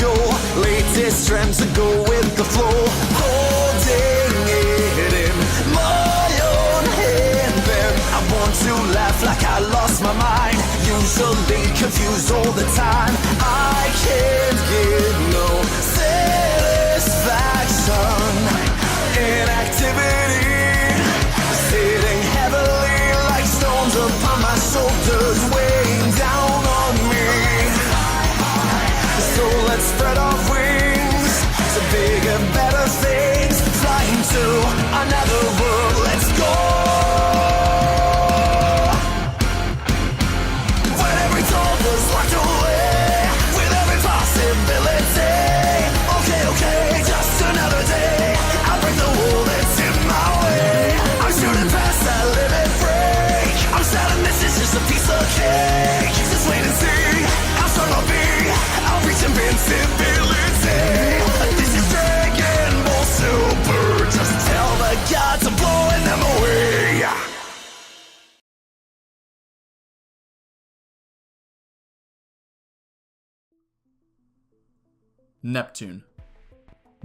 go. Latest trends to go with the flow. Holding it in my own hand. Then I want to laugh like I lost my mind. Usually confused all the time. I can't get no satisfaction in activity. Sitting heavily like stones upon my shoulders, weighing down on me. So let's spread our wings to bigger, better things. Flying to another world, let's go. When every door was locked away, with every possibility. Okay, just another day. I'll break the wall that's in my way. I'm shooting past that limit break. I'm certain this is just a piece of cake. Just wait and see how strong I'll be. I'll reach invincibility. This is Dragon Ball Super. Just tell the gods I'm blowing them away. Neptune.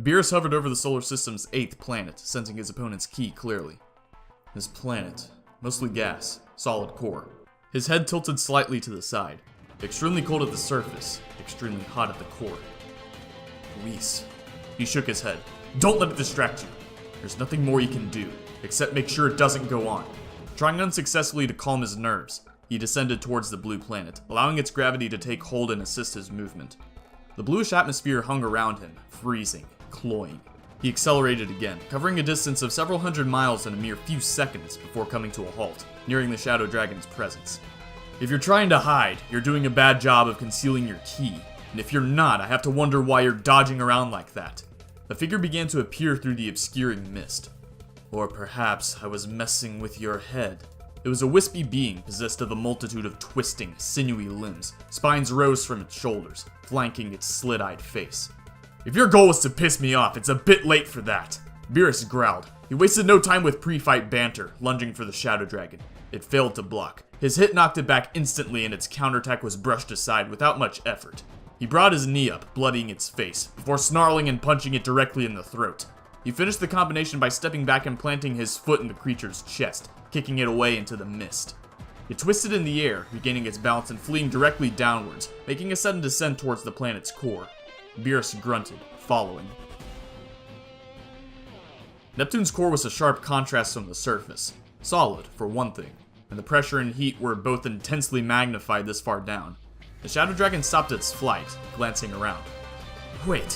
Beerus hovered over the solar system's 8th planet, sensing his opponent's ki clearly. This planet, mostly gas, solid core. His head tilted slightly to the side. Extremely cold at the surface, extremely hot at the core. Luis. He shook his head. Don't let it distract you. There's nothing more you can do, except make sure it doesn't go on. Trying unsuccessfully to calm his nerves, he descended towards the blue planet, allowing its gravity to take hold and assist his movement. The bluish atmosphere hung around him, freezing, cloying. He accelerated again, covering a distance of several hundred miles in a mere few seconds before coming to a halt, nearing the Shadow Dragon's presence. If you're trying to hide, you're doing a bad job of concealing your ki, and if you're not, I have to wonder why you're dodging around like that. A figure began to appear through the obscuring mist. Or perhaps I was messing with your head. It was a wispy being possessed of a multitude of twisting, sinewy limbs. Spines rose from its shoulders, flanking its slit-eyed face. If your goal was to piss me off, it's a bit late for that. Beerus growled. He wasted no time with pre-fight banter, lunging for the Shadow Dragon. It failed to block. His hit knocked it back instantly and its counterattack was brushed aside without much effort. He brought his knee up, bloodying its face, before snarling and punching it directly in the throat. He finished the combination by stepping back and planting his foot in the creature's chest, kicking it away into the mist. It twisted in the air, regaining its balance and fleeing directly downwards, making a sudden descent towards the planet's core. Beerus grunted, following. Neptune's core was a sharp contrast from the surface. Solid, for one thing, and the pressure and heat were both intensely magnified this far down. The Shadow Dragon stopped its flight, glancing around. Wait,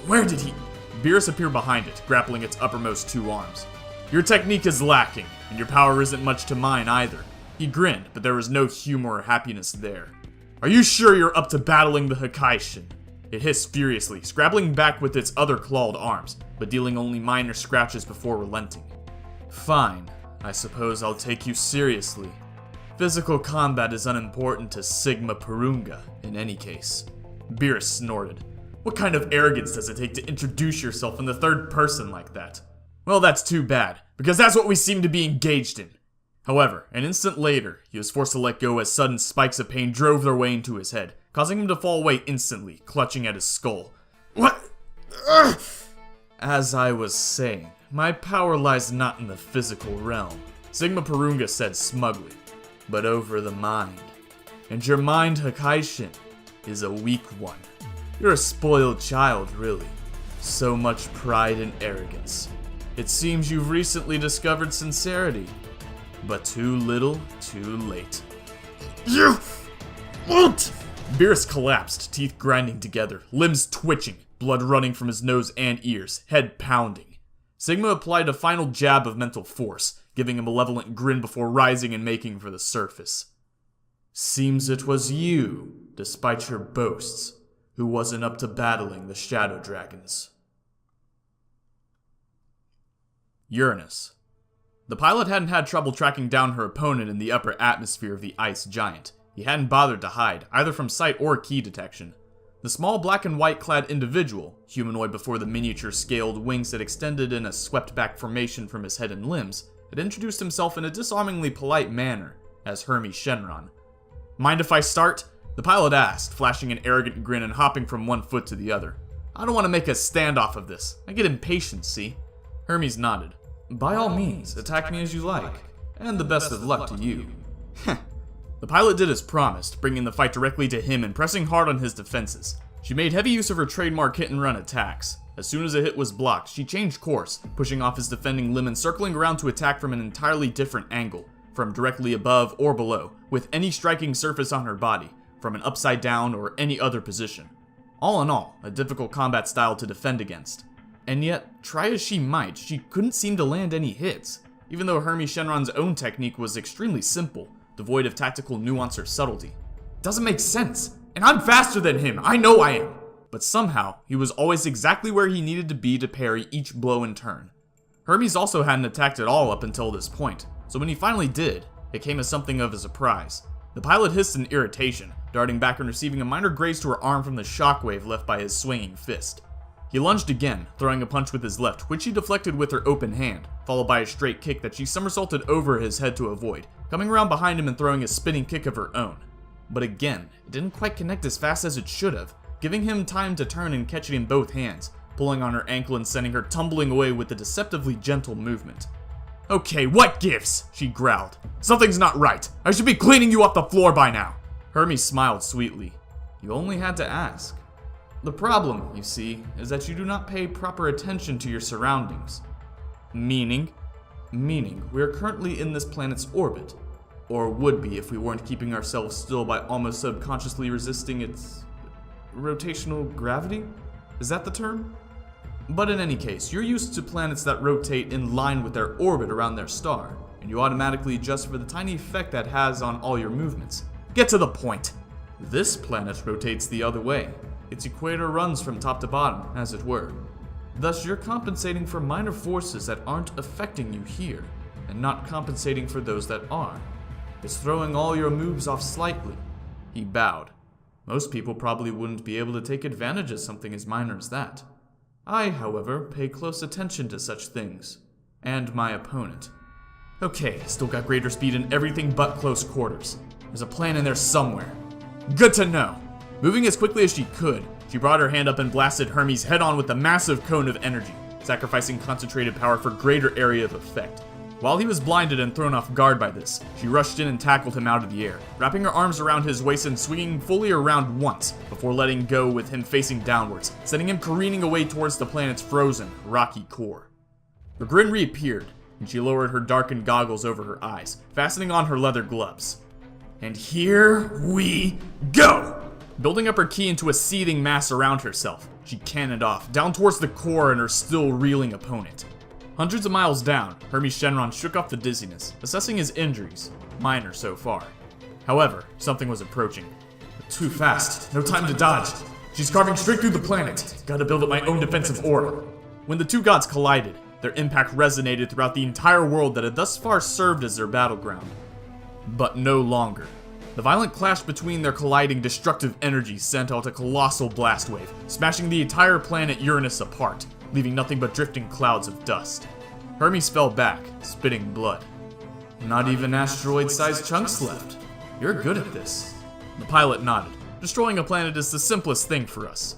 where did he... Beerus appeared behind it, grappling its uppermost 2 arms. Your technique is lacking, and your power isn't much to mine either. He grinned, but there was no humor or happiness there. Are you sure you're up to battling the Hakaishin? It hissed furiously, scrabbling back with its other clawed arms, but dealing only minor scratches before relenting. Fine, I suppose I'll take you seriously. Physical combat is unimportant to Sigma Purunga, in any case. Beerus snorted. What kind of arrogance does it take to introduce yourself in the third person like that? Well, that's too bad, because that's what we seem to be engaged in. However, an instant later, he was forced to let go as sudden spikes of pain drove their way into his head, causing him to fall away instantly, clutching at his skull. What? Ugh! As I was saying, my power lies not in the physical realm, Sigma Purunga said smugly, but over the mind. And your mind, Hakaishin, is a weak one. You're a spoiled child, really. So much pride and arrogance. It seems you've recently discovered sincerity. But too little, too late. You won't! Beerus collapsed, teeth grinding together, limbs twitching, blood running from his nose and ears, head pounding. Sigma applied a final jab of mental force, giving a malevolent grin before rising and making for the surface. Seems it was you, despite your boasts, who wasn't up to battling the Shadow Dragons. Uranus. The pilot hadn't had trouble tracking down her opponent in the upper atmosphere of the ice giant. He hadn't bothered to hide, either from sight or key detection. The small black and white clad individual, humanoid before the miniature scaled wings that extended in a swept back formation from his head and limbs, had introduced himself in a disarmingly polite manner as Hermes Shenron. Mind if I start? The pilot asked, flashing an arrogant grin and hopping from one foot to the other. I don't want to make a standoff of this. I get impatient, see? Hermes nodded. By all means, attack me as you like. And the best of luck to you. The pilot did as promised, bringing the fight directly to him and pressing hard on his defenses. She made heavy use of her trademark hit-and-run attacks. As soon as a hit was blocked, she changed course, pushing off his defending limb and circling around to attack from an entirely different angle, from directly above or below, with any striking surface on her body, from an upside down or any other position. All in all, a difficult combat style to defend against. And yet, try as she might, she couldn't seem to land any hits, even though Hermes Shenron's own technique was extremely simple, devoid of tactical nuance or subtlety. Doesn't make sense, and I'm faster than him, I know I am! But somehow, he was always exactly where he needed to be to parry each blow in turn. Hermes also hadn't attacked at all up until this point, so when he finally did, it came as something of a surprise. The pilot hissed in irritation, darting back and receiving a minor graze to her arm from the shockwave left by his swinging fist. He lunged again, throwing a punch with his left, which she deflected with her open hand, followed by a straight kick that she somersaulted over his head to avoid, coming around behind him and throwing a spinning kick of her own. But again, it didn't quite connect as fast as it should have, giving him time to turn and catch it in both hands, pulling on her ankle and sending her tumbling away with a deceptively gentle movement. Okay, what gives? She growled. Something's not right. I should be cleaning you off the floor by now. Hermes smiled sweetly. You only had to ask. The problem, you see, is that you do not pay proper attention to your surroundings. Meaning, we are currently in this planet's orbit, or would be if we weren't keeping ourselves still by almost subconsciously resisting its rotational gravity? Is that the term? But in any case, you're used to planets that rotate in line with their orbit around their star, and you automatically adjust for the tiny effect that has on all your movements. Get to the point! This planet rotates the other way. Its equator runs from top to bottom, as it were. Thus, you're compensating for minor forces that aren't affecting you here, and not compensating for those that are. It's throwing all your moves off slightly. He bowed. Most people probably wouldn't be able to take advantage of something as minor as that. I, however, pay close attention to such things. And my opponent. Okay, still got greater speed in everything but close quarters. There's a plan in there somewhere. Good to know. Moving as quickly as she could, she brought her hand up and blasted Hermes head-on with a massive cone of energy, sacrificing concentrated power for greater area of effect. While he was blinded and thrown off guard by this, she rushed in and tackled him out of the air, wrapping her arms around his waist and swinging fully around once, before letting go with him facing downwards, sending him careening away towards the planet's frozen, rocky core. Her grin reappeared, and she lowered her darkened goggles over her eyes, fastening on her leather gloves. And here we go! Building up her ki into a seething mass around herself, she cannoned off, down towards the core and her still reeling opponent. Hundreds of miles down, Hermes Shenron shook off the dizziness, assessing his injuries, minor so far. However, something was approaching. Too fast, no time to dodge. She's carving straight through the planet. Gotta build up my own defensive aura. When the two gods collided, their impact resonated throughout the entire world that had thus far served as their battleground. But no longer. The violent clash between their colliding destructive energies sent out a colossal blast wave, smashing the entire planet Uranus apart, leaving nothing but drifting clouds of dust. Hermes fell back, spitting blood. Not even asteroid-sized chunks left. You're good at this. The pilot nodded. Destroying a planet is the simplest thing for us.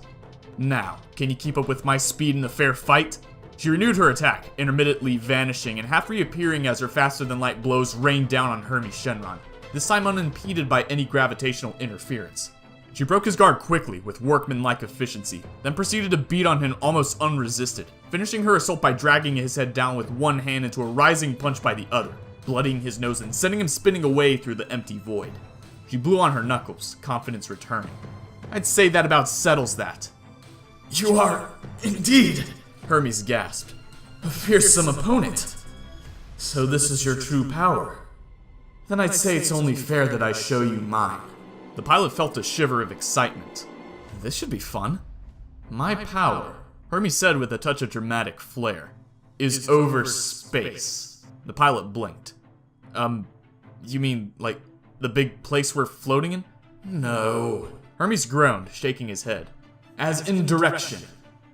Now, can you keep up with my speed in a fair fight? She renewed her attack, intermittently vanishing and half reappearing as her faster-than-light blows rained down on Hermes Shenron, this time unimpeded by any gravitational interference. She broke his guard quickly with workmanlike efficiency, then proceeded to beat on him almost unresisted, finishing her assault by dragging his head down with one hand into a rising punch by the other, bloodying his nose and sending him spinning away through the empty void. She blew on her knuckles, confidence returning. I'd say that about settles that. You are, indeed, Hermes gasped, a fearsome opponent. So this is your true power. Then I'd say it's only fair that I show you mine. The pilot felt a shiver of excitement. This should be fun. My power, Hermes said with a touch of dramatic flair, is over space. The pilot blinked. You mean, like, the big place we're floating in? No. Hermes groaned, shaking his head. As in direction,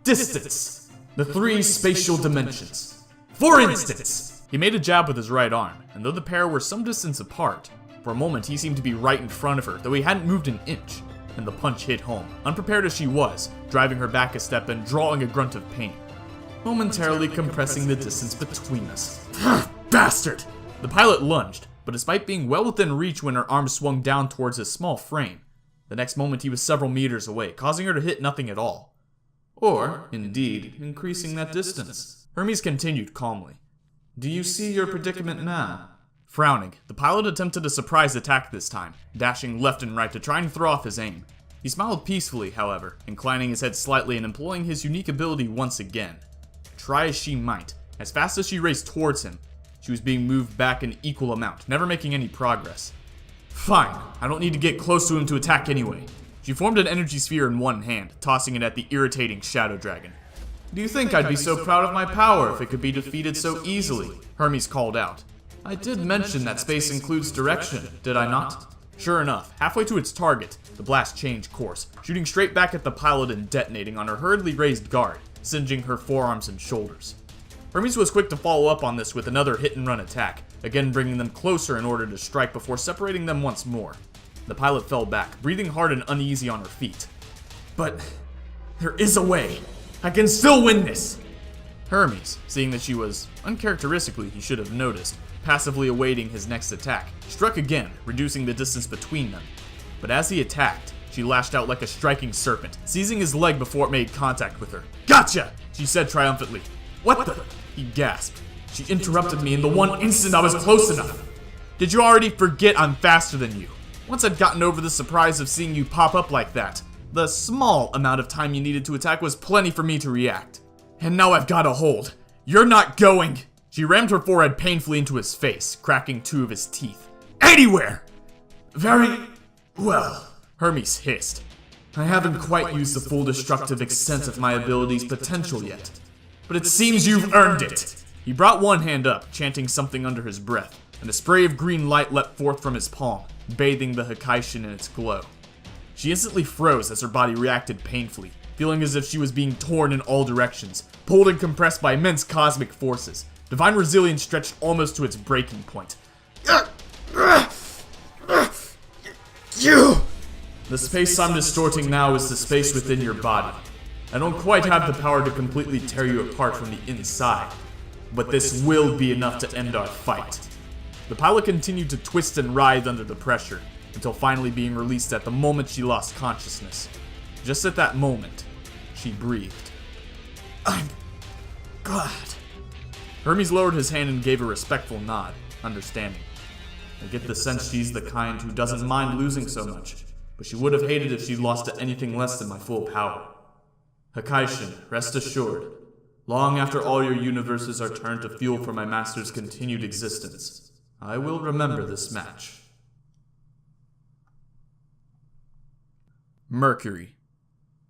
distance, the three spatial dimensions. For instance! He made a jab with his right arm, and though the pair were some distance apart, For a moment, he seemed to be right in front of her, though he hadn't moved an inch. And the punch hit home, unprepared as she was, driving her back a step and drawing a grunt of pain, momentarily compressing the distance between us. Bastard! The pilot lunged, but despite being well within reach when her arm swung down towards his small frame, the next moment he was several meters away, causing her to hit nothing at all. Or, indeed, increasing that distance. Hermes continued calmly. Do you see your predicament now? Frowning, the pilot attempted a surprise attack this time, dashing left and right to try and throw off his aim. He smiled peacefully, however, inclining his head slightly and employing his unique ability once again. Try as she might, as fast as she raced towards him, she was being moved back an equal amount, never making any progress. Fine, I don't need to get close to him to attack anyway. She formed an energy sphere in one hand, tossing it at the irritating Shadow Dragon. Do you think I'd be so proud of my power if it could be defeated so easily? Hermes called out. I did mention that space includes direction, did I not? Sure enough, halfway to its target, the blast changed course, shooting straight back at the pilot and detonating on her hurriedly raised guard, singeing her forearms and shoulders. Hermes was quick to follow up on this with another hit-and-run attack, again bringing them closer in order to strike before separating them once more. The pilot fell back, breathing hard and uneasy on her feet. But there is a way. I can still win this! Hermes, seeing that she was, uncharacteristically he should have noticed, passively awaiting his next attack, struck again, reducing the distance between them. But as he attacked, she lashed out like a striking serpent, seizing his leg before it made contact with her. Gotcha! She said triumphantly. What the? He gasped. She interrupted me in the one instant I was close enough. Did you already forget I'm faster than you? Once I'd gotten over the surprise of seeing you pop up like that, the small amount of time you needed to attack was plenty for me to react. And now I've got a hold. You're not going. She rammed her forehead painfully into his face, cracking two of his teeth. Anywhere! Very well, Hermes hissed. I haven't quite used the full destructive extent of my ability's potential yet, but it seems you've earned it. He brought one hand up, chanting something under his breath, and a spray of green light leapt forth from his palm, bathing the Hakaishin in its glow. She instantly froze as her body reacted painfully, feeling as if she was being torn in all directions, pulled and compressed by immense cosmic forces. Divine resilience stretched almost to its breaking point. You! The space I'm distorting now is the space within your body. I don't quite have the power to completely tear you apart from the inside, but this will be enough to end our fight. The pilot continued to twist and writhe under the pressure, until finally being released at the moment she lost consciousness. Just at that moment, she breathed. I'm glad. Hermes lowered his hand and gave a respectful nod, understanding. I get the sense she's the kind who doesn't mind losing so much, but she would have hated if she'd lost to anything less than my full power. Hakaishin, rest assured, long after all your universes are turned to fuel for my master's continued existence, I will remember this match. Mercury.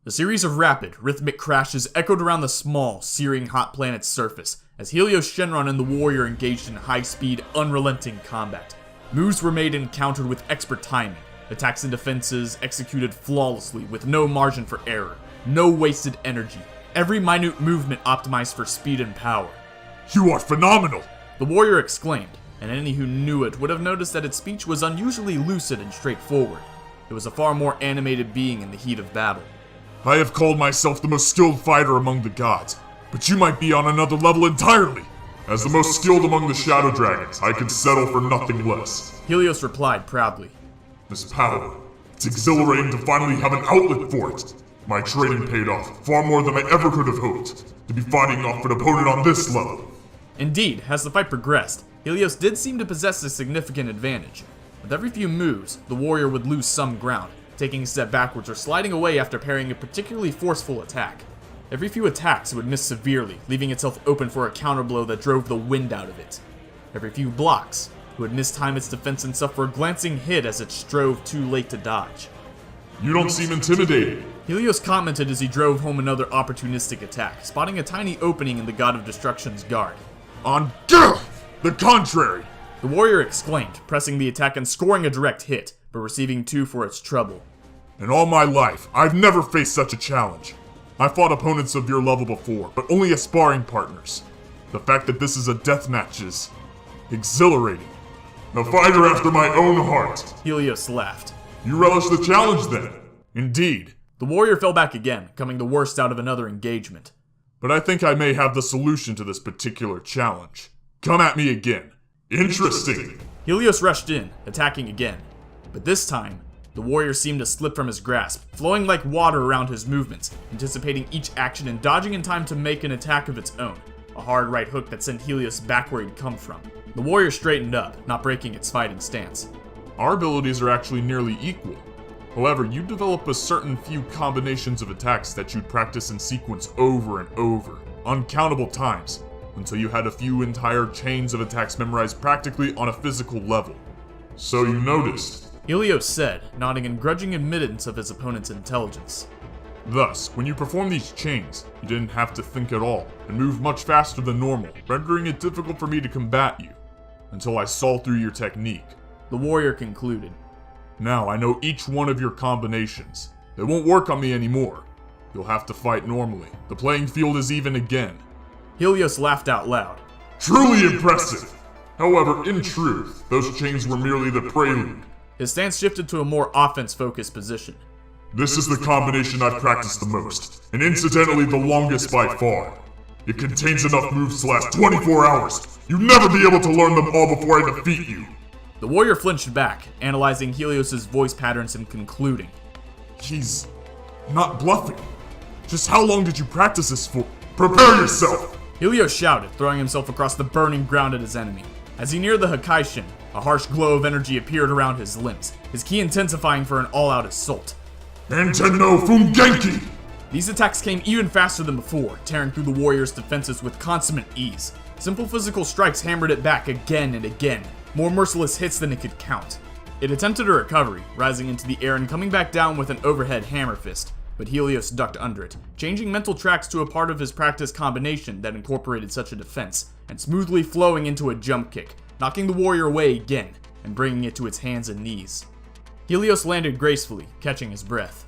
The series of rapid, rhythmic crashes echoed around the small, searing hot planet's surface as Helios, Shenron, and the warrior engaged in high-speed, unrelenting combat. Moves were made and countered with expert timing, attacks and defenses executed flawlessly with no margin for error, no wasted energy, every minute movement optimized for speed and power. You are phenomenal! The warrior exclaimed, and any who knew it would have noticed that its speech was unusually lucid and straightforward. It was a far more animated being in the heat of battle. I have called myself the most skilled fighter among the gods, but you might be on another level entirely. As the most skilled among the Shadow Dragons, I can settle for nothing less. Helios replied proudly. This power, it's exhilarating to finally have an outlet for it. My training paid off far more than I ever could have hoped, to be fighting off an opponent on this level. Indeed, as the fight progressed, Helios did seem to possess a significant advantage. With every few moves, the warrior would lose some ground, taking a step backwards or sliding away after parrying a particularly forceful attack. Every few attacks it would miss severely, leaving itself open for a counterblow that drove the wind out of it. Every few blocks, it would mistime its defense and suffer a glancing hit as it strove too late to dodge. You don't seem intimidated. Helios commented as he drove home another opportunistic attack, spotting a tiny opening in the God of Destruction's guard. On the contrary! The warrior exclaimed, pressing the attack and scoring a direct hit, but receiving two for its trouble. In all my life, I've never faced such a challenge. I fought opponents of your level before, but only as sparring partners. The fact that this is a death match is exhilarating. A fighter after my own heart. Helios laughed. You relish the challenge then? Indeed. The warrior fell back again, coming the worst out of another engagement. But I think I may have the solution to this particular challenge. Come at me again. Interesting. Helios rushed in, attacking again. But this time, the warrior seemed to slip from his grasp, flowing like water around his movements, anticipating each action and dodging in time to make an attack of its own. A hard right hook that sent Helios back where he'd come from. The warrior straightened up, not breaking its fighting stance. Our abilities are actually nearly equal. However, you develop a certain few combinations of attacks that you'd practice in sequence over and over, uncountable times, until you had a few entire chains of attacks memorized practically on a physical level. So you noticed. Helios said, nodding in grudging admittance of his opponent's intelligence. Thus, when you perform these chains, you didn't have to think at all, and move much faster than normal, rendering it difficult for me to combat you, until I saw through your technique. The warrior concluded. Now I know each one of your combinations. They won't work on me anymore. You'll have to fight normally. The playing field is even again. Helios laughed out loud. Truly impressive! However, in truth, those chains were merely the prelude. His stance shifted to a more offense-focused position. This is the combination I've practiced the most, and incidentally the longest by far. It contains enough moves to last 24 hours. You'll never be able to learn them all before I defeat you. The warrior flinched back, analyzing Helios' voice patterns and concluding. He's not bluffing. Just how long did you practice this for? Prepare yourself! Helios shouted, throwing himself across the burning ground at his enemy. As he neared the Hakaishin, a harsh glow of energy appeared around his limbs, his ki intensifying for an all-out assault. Antenno Fungenki! These attacks came even faster than before, tearing through the warrior's defenses with consummate ease. Simple physical strikes hammered it back again and again, more merciless hits than it could count. It attempted a recovery, rising into the air and coming back down with an overhead hammer fist, but Helios ducked under it, changing mental tracks to a part of his practice combination that incorporated such a defense, and smoothly flowing into a jump kick, knocking the warrior away again, and bringing it to its hands and knees. Helios landed gracefully, catching his breath.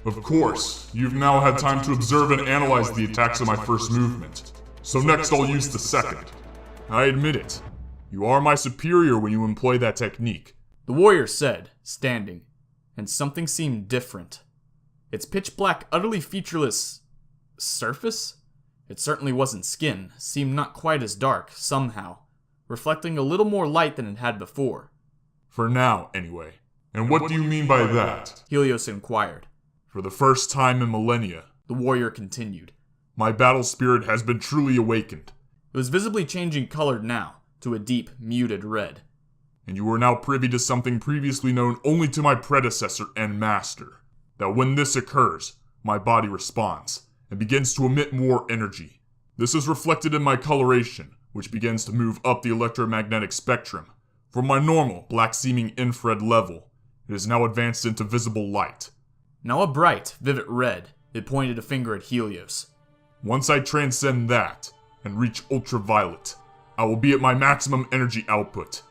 Of course, you've now had time to observe and analyze the attacks of my first movement. So next I'll use the second. I admit it. You are my superior when you employ that technique. The warrior said, standing, and something seemed different. Its pitch-black, utterly featureless surface? It certainly wasn't skin, seemed not quite as dark, somehow, reflecting a little more light than it had before. For now, anyway. And what do you mean by that? Helios inquired. For the first time in millennia, The warrior continued. my battle spirit has been truly awakened. It was visibly changing color now, to a deep, muted red. And you are now privy to something previously known only to my predecessor and master. That when this occurs, my body responds, and begins to emit more energy. This is reflected in my coloration, which begins to move up the electromagnetic spectrum. From my normal, black-seeming infrared level, it is now advanced into visible light. Now a bright, vivid red, it pointed a finger at Helios. Once I transcend that, and reach ultraviolet, I will be at my maximum energy output.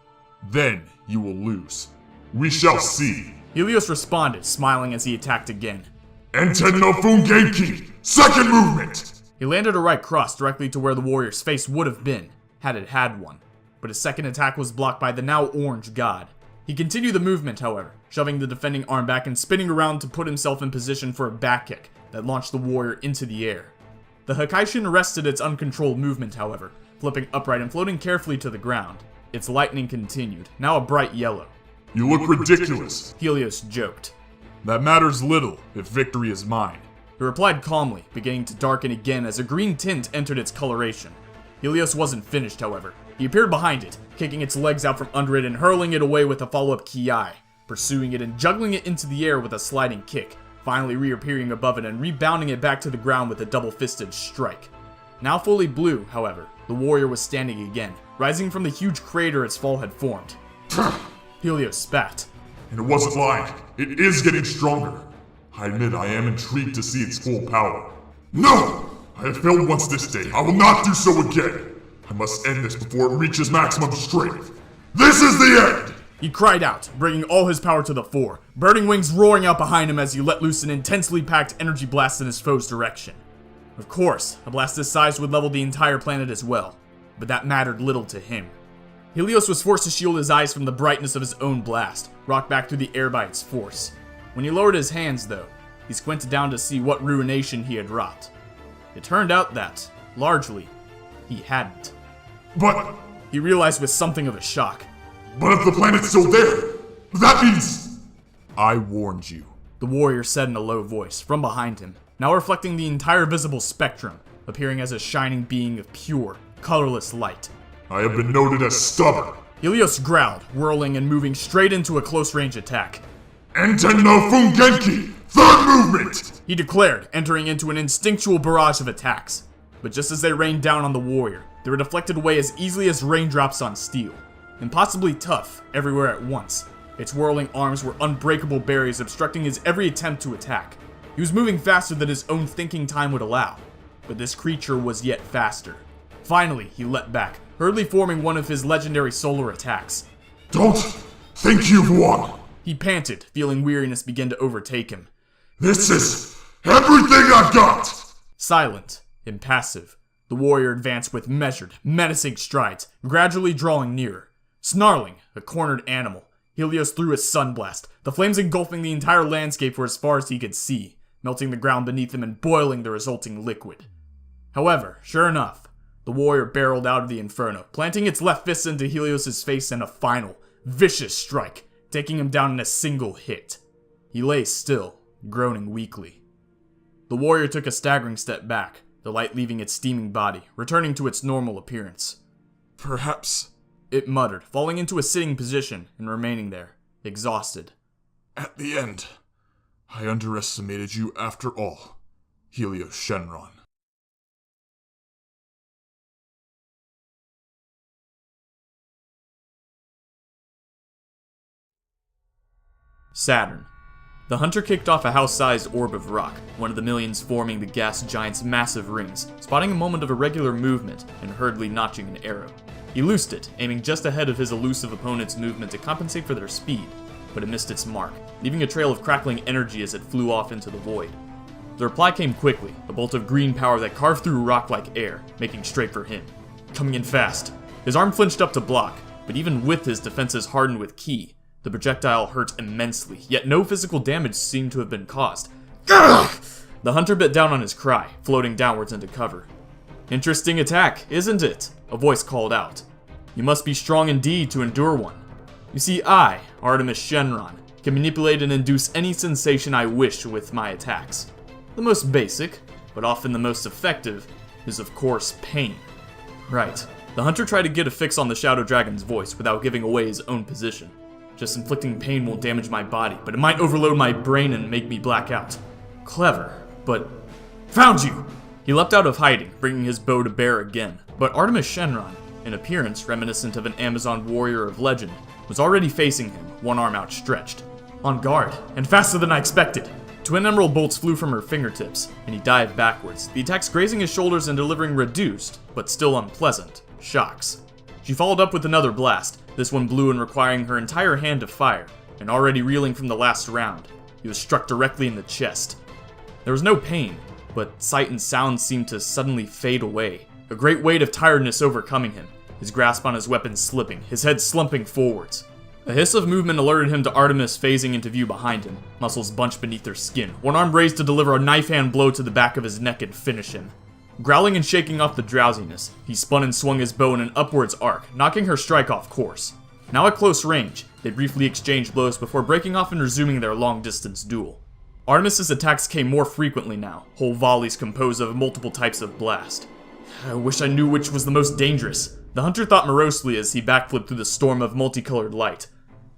Then, you will lose. We shall see. Helios responded, smiling as he attacked again. Antenno Fungenki! Second movement! He landed a right cross directly to where the warrior's face would have been, had it had one. But his second attack was blocked by the now orange god. He continued the movement, however, shoving the defending arm back and spinning around to put himself in position for a back kick that launched the warrior into the air. The Hakaishin arrested its uncontrolled movement, however, flipping upright and floating carefully to the ground. Its lightning continued, now a bright yellow. You look ridiculous. Helios joked. That matters little if victory is mine. He replied calmly, beginning to darken again as a green tint entered its coloration. Helios wasn't finished, however. He appeared behind it, kicking its legs out from under it and hurling it away with a follow-up ki, pursuing it and juggling it into the air with a sliding kick, finally reappearing above it and rebounding it back to the ground with a double-fisted strike. Now fully blue, however, the warrior was standing again, rising from the huge crater its fall had formed. Helios spat. And it wasn't lying. It is getting stronger. I admit I am intrigued to see its full power. No! I have failed once this day. I will not do so again. I must end this before it reaches maximum strength. This is the end! He cried out, bringing all his power to the fore, burning wings roaring out behind him as he let loose an intensely packed energy blast in his foe's direction. Of course, a blast this size would level the entire planet as well, but that mattered little to him. Helios was forced to shield his eyes from the brightness of his own blast, rocked back through the air by its force. When he lowered his hands, though, he squinted down to see what ruination he had wrought. It turned out that, largely, he hadn't. But He realized with something of a shock. if the planet's still there, that means... I warned you. The warrior said in a low voice, from behind him, now reflecting the entire visible spectrum, appearing as a shining being of pure, colorless light. I have been noted as stubborn. Helios growled, whirling and moving straight into a close-range attack. Enten no Fungenki! Third movement! He declared, entering into an instinctual barrage of attacks. But just as they rained down on the warrior, they were deflected away as easily as raindrops on steel. Impossibly tough, everywhere at once. Its whirling arms were unbreakable barriers obstructing his every attempt to attack. He was moving faster than his own thinking time would allow. But this creature was yet faster. Finally, he leapt back, hurriedly forming one of his legendary solar attacks. Don't think you've won! He panted, feeling weariness begin to overtake him. This is everything I've got! Silent, impassive, the warrior advanced with measured, menacing strides, gradually drawing nearer. Snarling, a cornered animal, Helios threw his sunblast, the flames engulfing the entire landscape for as far as he could see, melting the ground beneath him and boiling the resulting liquid. However, sure enough, the warrior barreled out of the inferno, planting its left fist into Helios' face in a final, vicious strike, taking him down in a single hit. He lay still, groaning weakly. The warrior took a staggering step back, the light leaving its steaming body, returning to its normal appearance. Perhaps, It muttered, falling into a sitting position and remaining there, exhausted. at the end, I underestimated you after all, Helios Shenron. Saturn. The hunter kicked off a house-sized orb of rock, one of the millions forming the gas giant's massive rings, spotting a moment of irregular movement and hurriedly notching an arrow. He loosed it, aiming just ahead of his elusive opponent's movement to compensate for their speed, but it missed its mark, leaving a trail of crackling energy as it flew off into the void. The reply came quickly, a bolt of green power that carved through rock like air, making straight for him. Coming in fast. His arm flinched up to block, but even with his defenses hardened with ki, the projectile hurt immensely, yet no physical damage seemed to have been caused. Gah! The hunter bit down on his cry, floating downwards into cover. Interesting attack, isn't it? A voice called out. You must be strong indeed to endure one. You see, I, Artemis Shenron, can manipulate and induce any sensation I wish with my attacks. The most basic, but often the most effective, is of course pain. Right. The hunter tried to get a fix on the Shadow Dragon's voice without giving away his own position. Just inflicting pain won't damage my body, but it might overload my brain and make me black out. Clever, but... Found you! He leapt out of hiding, bringing his bow to bear again. But Artemis Shenron, in appearance reminiscent of an Amazon warrior of legend, was already facing him, one arm outstretched. On guard, and faster than I expected. Twin emerald bolts flew from her fingertips, and he dived backwards, the attacks grazing his shoulders and delivering reduced, but still unpleasant, shocks. She followed up with another blast, this one blue and requiring her entire hand to fire, and already reeling from the last round, he was struck directly in the chest. There was no pain, but sight and sound seemed to suddenly fade away, a great weight of tiredness overcoming him, his grasp on his weapon slipping, his head slumping forwards. A hiss of movement alerted him to Artemis phasing into view behind him, muscles bunched beneath her skin, one arm raised to deliver a knife-hand blow to the back of his neck and finish him. Growling and shaking off the drowsiness, he spun and swung his bow in an upwards arc, knocking her strike off course. Now at close range, they briefly exchanged blows before breaking off and resuming their long-distance duel. Artemis's attacks came more frequently now, whole volleys composed of multiple types of blast. I wish I knew which was the most dangerous, the hunter thought morosely as he backflipped through the storm of multicolored light.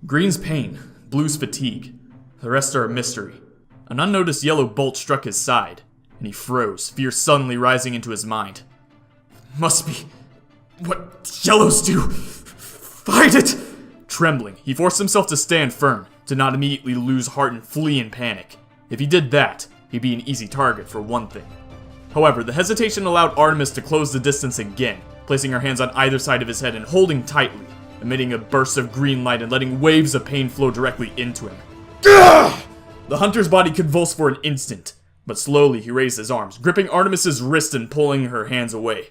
Green's pain, blue's fatigue, the rest are a mystery. An unnoticed yellow bolt struck his side, and he froze, fear suddenly rising into his mind. Must be what yellows do. Fight it! Trembling, he forced himself to stand firm, to not immediately lose heart and flee in panic. If he did that, he'd be an easy target for one thing. However, the hesitation allowed Artemis to close the distance again, placing her hands on either side of his head and holding tightly, emitting a burst of green light and letting waves of pain flow directly into him. Gah! The hunter's body convulsed for an instant, but slowly he raised his arms, gripping Artemis's wrist and pulling her hands away.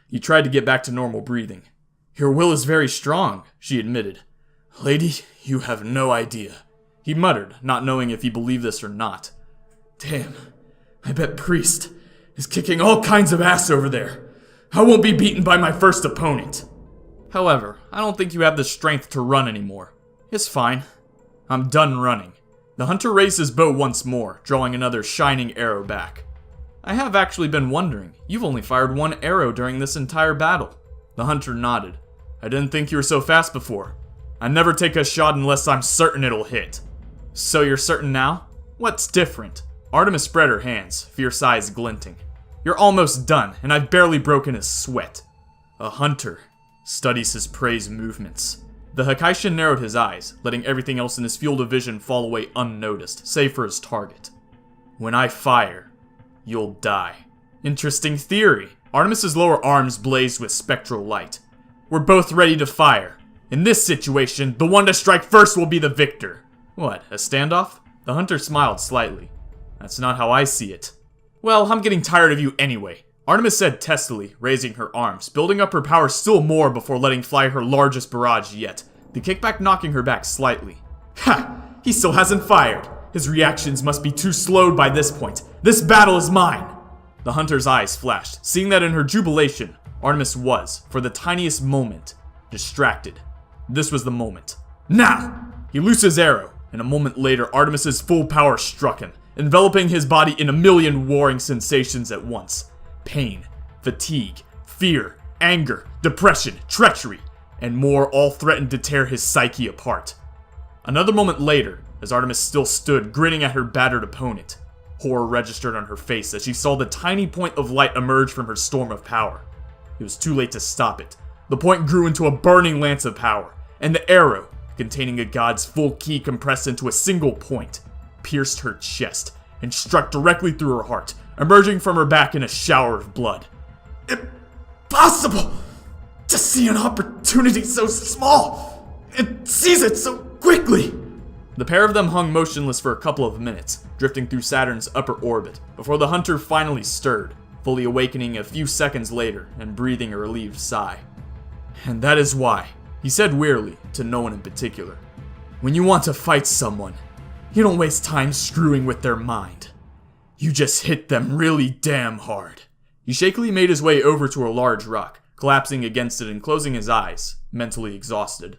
He tried to get back to normal breathing. "Your will is very strong," she admitted. "Lady, you have no idea," he muttered, not knowing if he believed this or not. "Damn, I bet Priest is kicking all kinds of ass over there. I won't be beaten by my first opponent." "However, I don't think you have the strength to run anymore." "It's fine. I'm done running." The hunter raised his bow once more, drawing another shining arrow back. "I have actually been wondering. You've only fired one arrow during this entire battle." The hunter nodded. "I didn't think you were so fast before. I never take a shot unless I'm certain it'll hit." "So you're certain now? What's different?" Artemis spread her hands, fierce eyes glinting. "You're almost done, and I've barely broken a sweat." A hunter studies his prey's movements. The Hakaishin narrowed his eyes, letting everything else in his field of vision fall away unnoticed, save for his target. "When I fire, you'll die." "Interesting theory." Artemis's lower arms blazed with spectral light. "We're both ready to fire. In this situation, the one to strike first will be the victor." "What, a standoff?" The hunter smiled slightly. "That's not how I see it." "Well, I'm getting tired of you anyway," Artemis said testily, raising her arms, building up her power still more before letting fly her largest barrage yet, the kickback knocking her back slightly. "Ha! He still hasn't fired. His reactions must be too slowed by this point. This battle is mine!" The hunter's eyes flashed, seeing that in her jubilation, Artemis was, for the tiniest moment, distracted. This was the moment. Now! He loosed his arrow, and a moment later Artemis's full power struck him, enveloping his body in a million warring sensations at once. Pain, fatigue, fear, anger, depression, treachery, and more all threatened to tear his psyche apart. Another moment later, as Artemis still stood grinning at her battered opponent, horror registered on her face as she saw the tiny point of light emerge from her storm of power. It was too late to stop it. The point grew into a burning lance of power, and the arrow, containing a god's full ki compressed into a single point, pierced her chest and struck directly through her heart, emerging from her back in a shower of blood. Impossible to see an opportunity so small and seize it so quickly! The pair of them hung motionless for a couple of minutes, drifting through Saturn's upper orbit, before the hunter finally stirred, fully awakening a few seconds later and breathing a relieved sigh. "And that is why," he said wearily, to no one in particular, "when you want to fight someone, you don't waste time screwing with their mind. You just hit them really damn hard." He shakily made his way over to a large rock, collapsing against it and closing his eyes, mentally exhausted.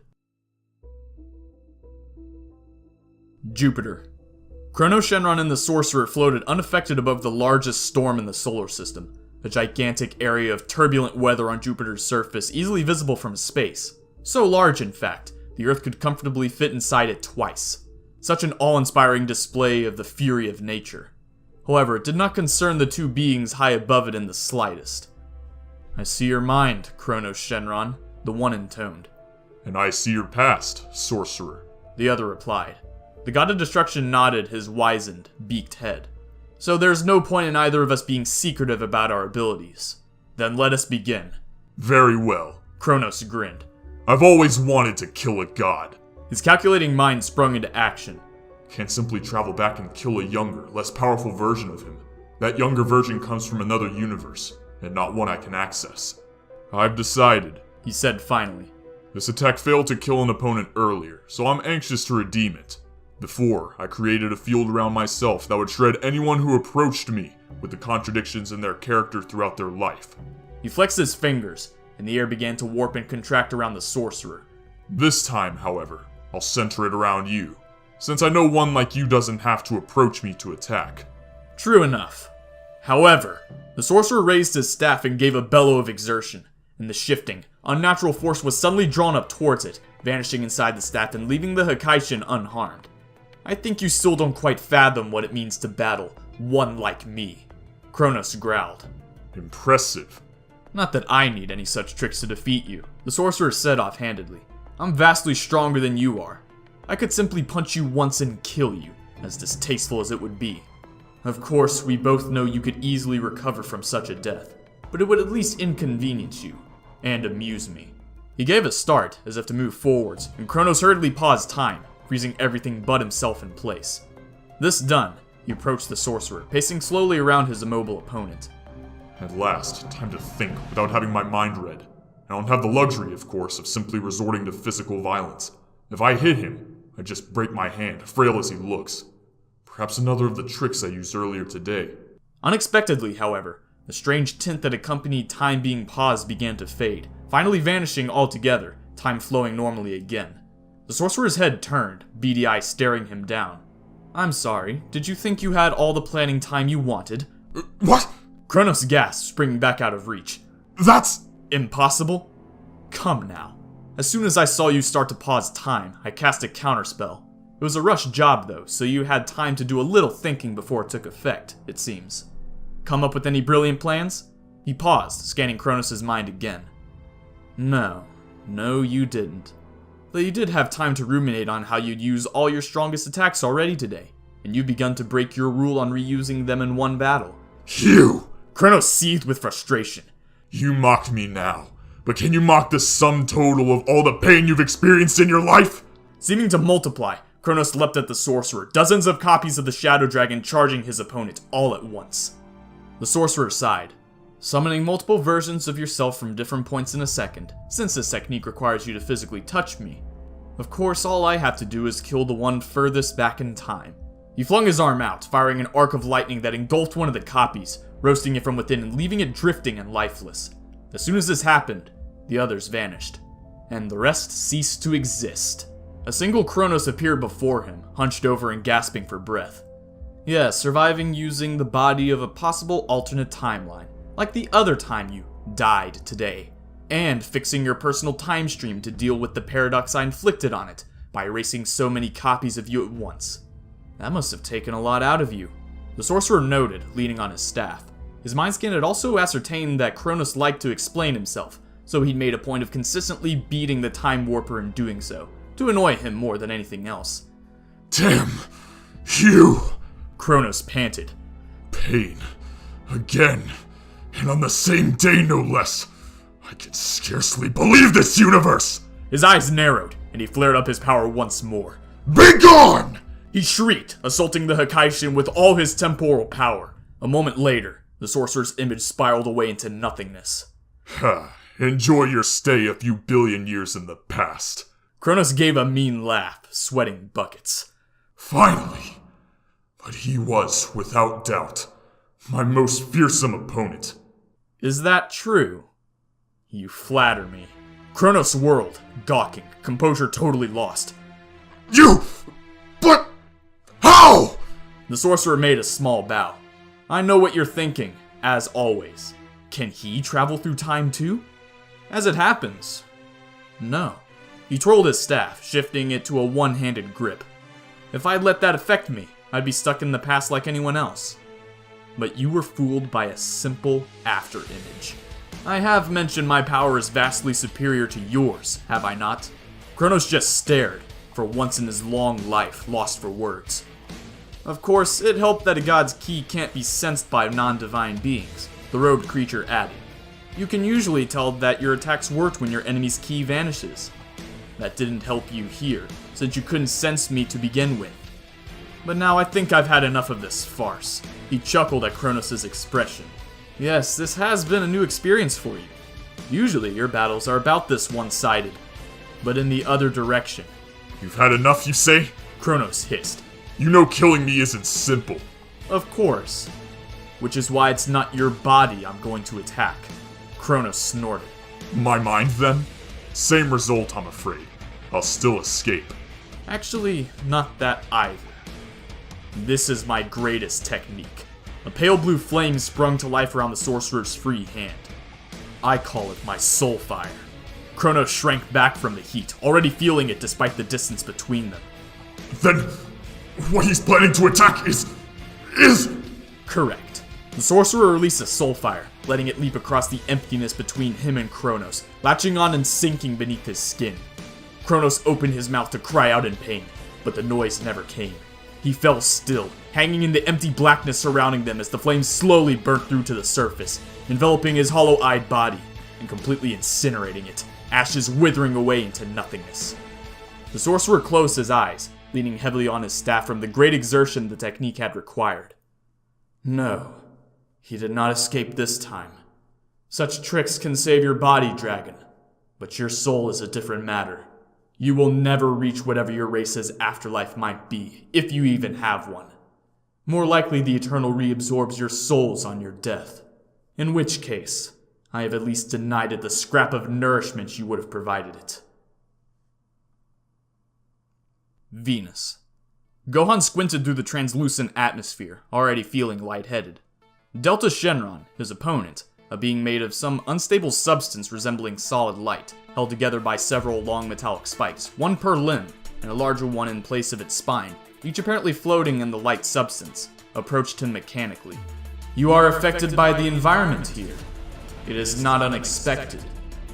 Jupiter. Chrono Shenron and the Sorcerer floated unaffected above the largest storm in the solar system, a gigantic area of turbulent weather on Jupiter's surface easily visible from space. So large, in fact, the Earth could comfortably fit inside it twice. Such an awe-inspiring display of the fury of nature. However, it did not concern the two beings high above it in the slightest. "I see your mind, Chrono Shenron," the one intoned. "And I see your past, Sorcerer," the other replied. The God of Destruction nodded his wizened, beaked head. "So there's no point in either of us being secretive about our abilities. Then let us begin." "Very well," Kronos grinned. "I've always wanted to kill a god. His calculating mind sprung into action. Can't simply travel back and kill a younger, less powerful version of him. That younger version comes from another universe, and not one I can access. I've decided," he said finally. "This attack failed to kill an opponent earlier, so I'm anxious to redeem it. Before, I created a field around myself that would shred anyone who approached me with the contradictions in their character throughout their life." He flexed his fingers, and the air began to warp and contract around the Sorcerer. "This time, however, I'll center it around you, since I know one like you doesn't have to approach me to attack." True enough. However, the Sorcerer raised his staff and gave a bellow of exertion, and the shifting, unnatural force was suddenly drawn up towards it, vanishing inside the staff and leaving the Hakaishin unharmed. "I think you still don't quite fathom what it means to battle one like me," Kronos growled. "Impressive." "Not that I need any such tricks to defeat you," the Sorcerer said offhandedly. "I'm vastly stronger than you are. I could simply punch you once and kill you, as distasteful as it would be. Of course, we both know you could easily recover from such a death, but it would at least inconvenience you, and amuse me." He gave a start, as if to move forwards, and Kronos hurriedly paused time, freezing everything but himself in place. This done, he approached the Sorcerer, pacing slowly around his immobile opponent. At last, time to think without having my mind read. I don't have the luxury, of course, of simply resorting to physical violence. If I hit him, I'd just break my hand, frail as he looks. Perhaps another of the tricks I used earlier today. Unexpectedly, however, the strange tint that accompanied time being paused began to fade, finally vanishing altogether, time flowing normally again. The sorcerer's head turned, beady eyes staring him down. "I'm sorry, did you think you had all the planning time you wanted?" What? Kronos gasped, springing back out of reach. That's... "Impossible? Come now. As soon as I saw you start to pause time, I cast a counterspell. It was a rushed job though, so you had time to do a little thinking before it took effect, it seems. Come up with any brilliant plans?" He paused, scanning Kronos' mind again. No, you didn't. Though you did have time to ruminate on how you'd use all your strongest attacks already today, and you've begun to break your rule on reusing them in one battle. You! Kronos seethed with frustration. You mocked me now, but can you mock the sum total of all the pain you've experienced in your life? Seeming to multiply, Kronos leapt at the sorcerer, dozens of copies of the Shadow Dragon charging his opponent all at once. The sorcerer sighed. Summoning multiple versions of yourself from different points in a second, since this technique requires you to physically touch me. Of course, all I have to do is kill the one furthest back in time. He flung his arm out, firing an arc of lightning that engulfed one of the copies, roasting it from within and leaving it drifting and lifeless. As soon as this happened, the others vanished, and the rest ceased to exist. A single Kronos appeared before him, hunched over and gasping for breath. Yes, surviving using the body of a possible alternate timeline, like the other time you died today, and fixing your personal time stream to deal with the paradox I inflicted on it by erasing so many copies of you at once. That must have taken a lot out of you. The sorcerer noted, leaning on his staff. His mind scan had also ascertained that Kronos liked to explain himself, so he'd made a point of consistently beating the Time Warper in doing so, to annoy him more than anything else. Damn you! Kronos panted. Pain. Again. And on the same day, no less. I can scarcely believe this universe! His eyes narrowed, and he flared up his power once more. Be gone! He shrieked, assaulting the Hakaishin with all his temporal power. A moment later, the sorcerer's image spiraled away into nothingness. Ha. Enjoy your stay a few billion years in the past. Kronos gave a mean laugh, sweating buckets. Finally! But he was, without doubt, my most fearsome opponent. Is that true? You flatter me. Kronos whirled, gawking, composure totally lost. You! But... how? The sorcerer made a small bow. I know what you're thinking, as always. Can he travel through time too? As it happens, no. He twirled his staff, shifting it to a one-handed grip. If I'd let that affect me, I'd be stuck in the past like anyone else. But you were fooled by a simple after-image. I have mentioned my power is vastly superior to yours, have I not? Kronos just stared, for once in his long life, lost for words. Of course, it helped that a god's ki can't be sensed by non-divine beings, the robed creature added. You can usually tell that your attacks worked when your enemy's ki vanishes. That didn't help you here, since you couldn't sense me to begin with. But now I think I've had enough of this farce. He chuckled at Kronos' expression. Yes, this has been a new experience for you. Usually your battles are about this one-sided, but in the other direction. You've had enough, you say? Kronos hissed. You know killing me isn't simple. Of course. Which is why it's not your body I'm going to attack. Kronos snorted. My mind, then? Same result, I'm afraid. I'll still escape. Actually, not that either. This is my greatest technique. A pale blue flame sprung to life around the sorcerer's free hand. I call it my soul fire. Kronos shrank back from the heat, already feeling it despite the distance between them. Then, what he's planning to attack is... Correct. The sorcerer released a soul fire, letting it leap across the emptiness between him and Kronos, latching on and sinking beneath his skin. Kronos opened his mouth to cry out in pain, but the noise never came. He fell still, hanging in the empty blackness surrounding them as the flames slowly burnt through to the surface, enveloping his hollow-eyed body and completely incinerating it, ashes withering away into nothingness. The sorcerer closed his eyes, leaning heavily on his staff from the great exertion the technique had required. No, He did not escape this time. Such tricks can save your body, dragon, but your soul is a different matter. You will never reach whatever your race's afterlife might be, if you even have one. More likely the Eternal reabsorbs your souls on your death. In which case, I have at least denied it the scrap of nourishment you would have provided it. Venus. Gohan squinted through the translucent atmosphere, already feeling lightheaded. Delta Shenron, his opponent, a being made of some unstable substance resembling solid light, held together by several long metallic spikes, one per limb, and a larger one in place of its spine, each apparently floating in the light substance, approached him mechanically. You are affected by the environment here. It is not unexpected.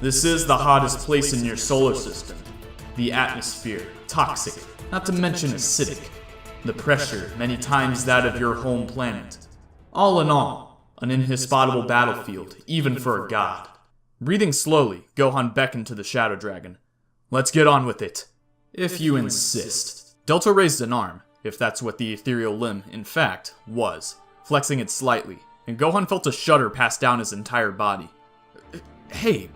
This is the hottest place in your solar system. The atmosphere, toxic, not to mention acidic. The pressure, many times that of your home planet. All in all, an inhospitable battlefield, even for a god. Breathing slowly, Gohan beckoned to the Shadow Dragon. Let's get on with it. If you insist. Delta raised an arm, if that's what the ethereal limb, in fact, was, flexing it slightly, and Gohan felt a shudder pass down his entire body. Hey,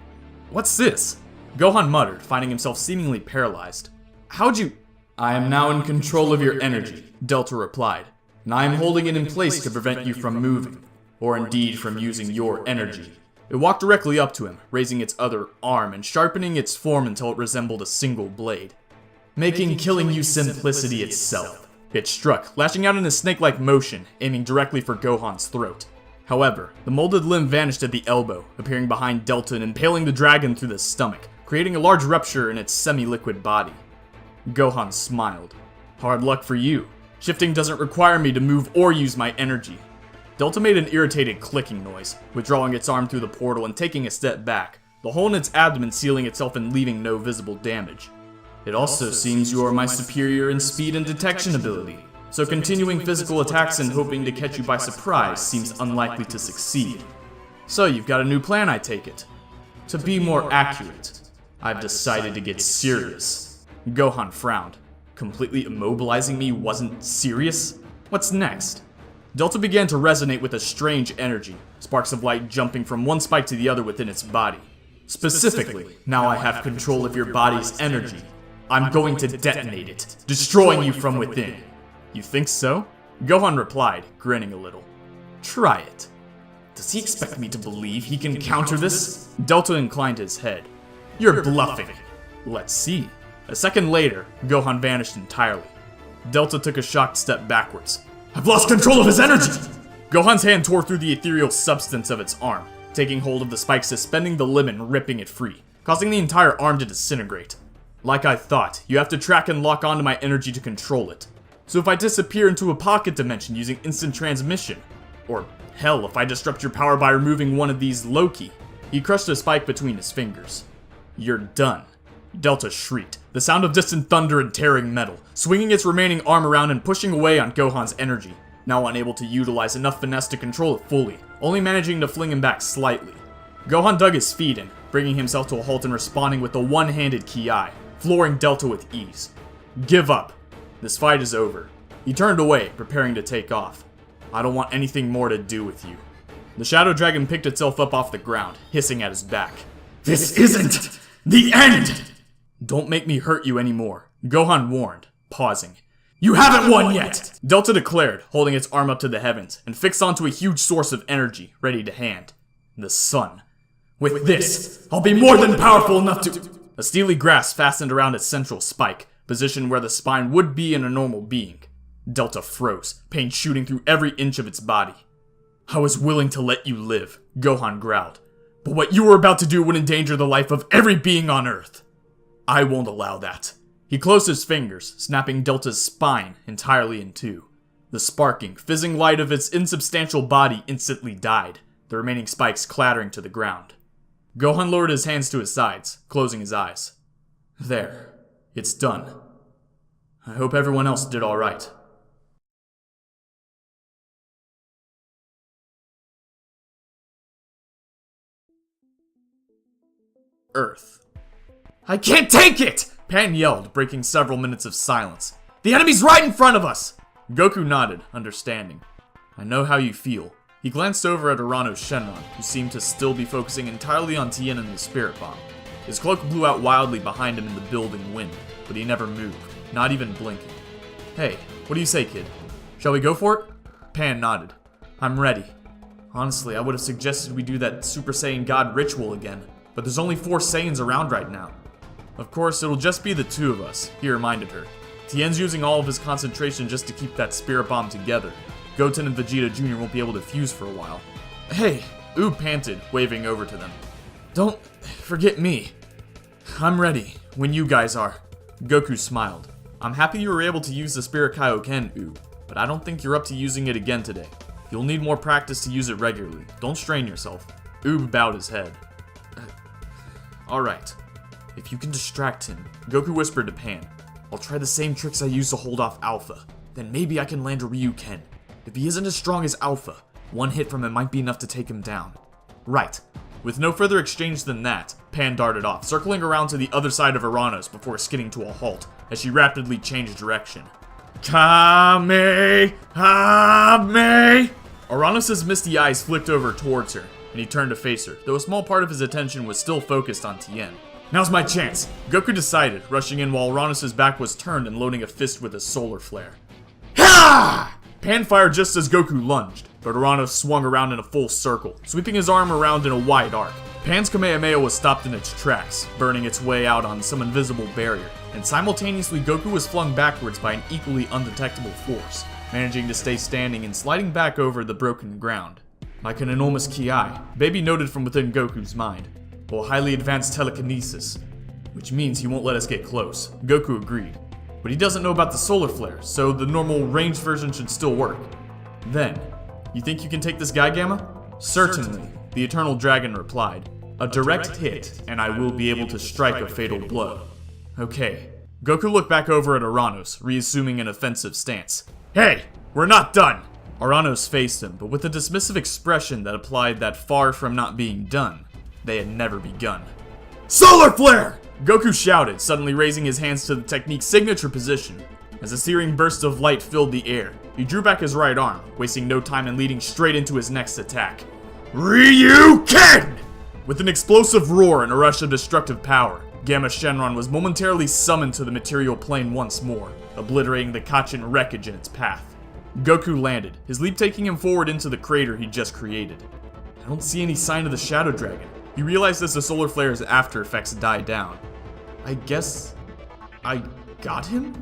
what's this? Gohan muttered, finding himself seemingly paralyzed. How'd you... I am now in control of your energy, Delta replied, and I am holding it in place to prevent you from moving, or indeed from using your energy. It walked directly up to him, raising its other arm and sharpening its form until it resembled a single blade. Making killing you simplicity itself. It struck, lashing out in a snake-like motion, aiming directly for Gohan's throat. However, the molded limb vanished at the elbow, appearing behind Delta and impaling the dragon through the stomach, creating a large rupture in its semi-liquid body. Gohan smiled. Hard luck for you. Shifting doesn't require me to move or use my energy. Delta made an irritated clicking noise, withdrawing its arm through the portal and taking a step back, the hole in its abdomen sealing itself and leaving no visible damage. It also seems you are my superior in speed and detection ability, so continuing physical attacks and hoping to catch you by surprise seems unlikely to succeed. So you've got a new plan, I take it. To be more accurate, I've decided to get serious. Gohan frowned. Completely immobilizing me wasn't serious? What's next? Delta began to resonate with a strange energy, sparks of light jumping from one spike to the other within its body. Specifically, now I have control of your body's energy. I'm going to detonate it, destroying you from within. You think so? Gohan replied, grinning a little. Try it. Does he expect me to believe he can counter this? Delta inclined his head. You're bluffing. Let's see. A second later, Gohan vanished entirely. Delta took a shocked step backwards. I've lost control of his energy! Gohan's hand tore through the ethereal substance of its arm, taking hold of the spike suspending the limb and ripping it free, causing the entire arm to disintegrate. Like I thought, you have to track and lock onto my energy to control it. So if I disappear into a pocket dimension using instant transmission, or hell, if I disrupt your power by removing one of these Loki, he crushed a spike between his fingers. You're done. Delta shrieked, the sound of distant thunder and tearing metal, swinging its remaining arm around and pushing away on Gohan's energy, now unable to utilize enough finesse to control it fully, only managing to fling him back slightly. Gohan dug his feet in, bringing himself to a halt and responding with the one-handed Ki, flooring Delta with ease. Give up. This fight is over. He turned away, preparing to take off. I don't want anything more to do with you. The Shadow Dragon picked itself up off the ground, hissing at his back. This isn't the end! Don't make me hurt you anymore, Gohan warned, pausing. You haven't won yet! Delta declared, holding its arm up to the heavens, and fixed onto a huge source of energy, ready to hand. The sun. With this, I'll be more than powerful enough to... A steely grasp fastened around its central spike, positioned where the spine would be in a normal being. Delta froze, pain shooting through every inch of its body. I was willing to let you live, Gohan growled. But what you were about to do would endanger the life of every being on Earth. I won't allow that. He closed his fingers, snapping Delta's spine entirely in two. The sparking, fizzing light of its insubstantial body instantly died, the remaining spikes clattering to the ground. Gohan lowered his hands to his sides, closing his eyes. There. It's done. I hope everyone else did alright. Earth. I can't take it! Pan yelled, breaking several minutes of silence. The enemy's right in front of us! Goku nodded, understanding. I know how you feel. He glanced over at Urano Shenron, who seemed to still be focusing entirely on Tien and the Spirit Bomb. His cloak blew out wildly behind him in the building wind, but he never moved, not even blinking. Hey, what do you say, kid? Shall we go for it? Pan nodded. I'm ready. Honestly, I would have suggested we do that Super Saiyan God ritual again, but there's only 4 Saiyans around right now. Of course, it'll just be the 2 of us, he reminded her. Tien's using all of his concentration just to keep that Spirit Bomb together. Goten and Vegeta Jr. won't be able to fuse for a while. Hey, Oob panted, waving over to them. Don't forget me. I'm ready, when you guys are. Goku smiled. I'm happy you were able to use the Spirit Kaioken, Oob, but I don't think you're up to using it again today. You'll need more practice to use it regularly. Don't strain yourself. Oob bowed his head. Alright. If you can distract him, Goku whispered to Pan. I'll try the same tricks I used to hold off Alpha. Then maybe I can land a Ryuken. If he isn't as strong as Alpha, one hit from him might be enough to take him down. Right. With no further exchange than that, Pan darted off, circling around to the other side of Urano's before skidding to a halt, as she rapidly changed direction. Kamehameha! Uranos' misty eyes flicked over towards her, and he turned to face her, though a small part of his attention was still focused on Tien. Now's my chance, Goku decided, rushing in while Uranos' back was turned and loading a fist with a solar flare. Ha! Pan fired just as Goku lunged, but Uranos swung around in a full circle, sweeping his arm around in a wide arc. Pan's Kamehameha was stopped in its tracks, burning its way out on some invisible barrier, and simultaneously Goku was flung backwards by an equally undetectable force, managing to stay standing and sliding back over the broken ground. Like an enormous ki, Baby noted from within Goku's mind, or highly advanced telekinesis, which means he won't let us get close. Goku agreed. But he doesn't know about the solar flare, so the normal ranged version should still work. Then, you think you can take this guy, Gamma? Certainly, the Eternal Dragon replied. A direct hit, and I will be able to strike a fatal blow. Okay. Goku looked back over at Uranos, reassuming an offensive stance. Hey, we're not done! Uranos faced him, but with a dismissive expression that implied that far from not being done, they had never begun. Solar flare! Goku shouted, suddenly raising his hands to the technique's signature position. As a searing burst of light filled the air, he drew back his right arm, wasting no time and leading straight into his next attack. Ryuken! With an explosive roar and a rush of destructive power, Gamma Shenron was momentarily summoned to the material plane once more, obliterating the Kachin wreckage in its path. Goku landed, his leap taking him forward into the crater he just created. I don't see any sign of the Shadow Dragon. He realized as the solar flare's after effects died down. I guess I got him?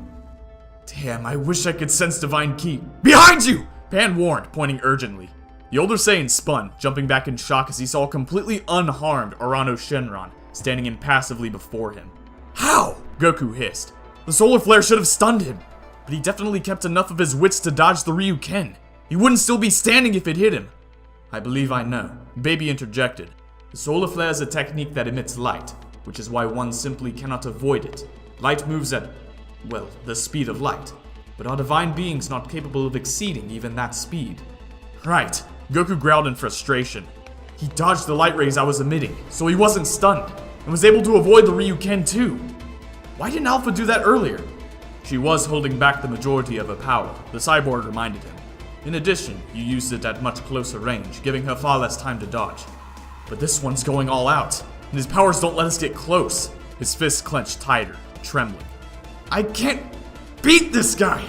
Damn, I wish I could sense Divine Ki. Behind you! Pan warned, pointing urgently. The older Saiyan spun, jumping back in shock as he saw a completely unharmed Urano Shenron standing impassively before him. How? Goku hissed. The solar flare should have stunned him, but he definitely kept enough of his wits to dodge the Ryuken. He wouldn't still be standing if it hit him. I believe I know. Baby interjected. The solar flare is a technique that emits light, which is why one simply cannot avoid it. Light moves at, well, the speed of light, but are divine beings not capable of exceeding even that speed? Right, Goku growled in frustration. He dodged the light rays I was emitting, so he wasn't stunned, and was able to avoid the Ryuken too. Why didn't Alpha do that earlier? She was holding back the majority of her power, the cyborg reminded him. In addition, you used it at much closer range, giving her far less time to dodge. But this one's going all out, and his powers don't let us get close. His fists clenched tighter, trembling. I can't beat this guy!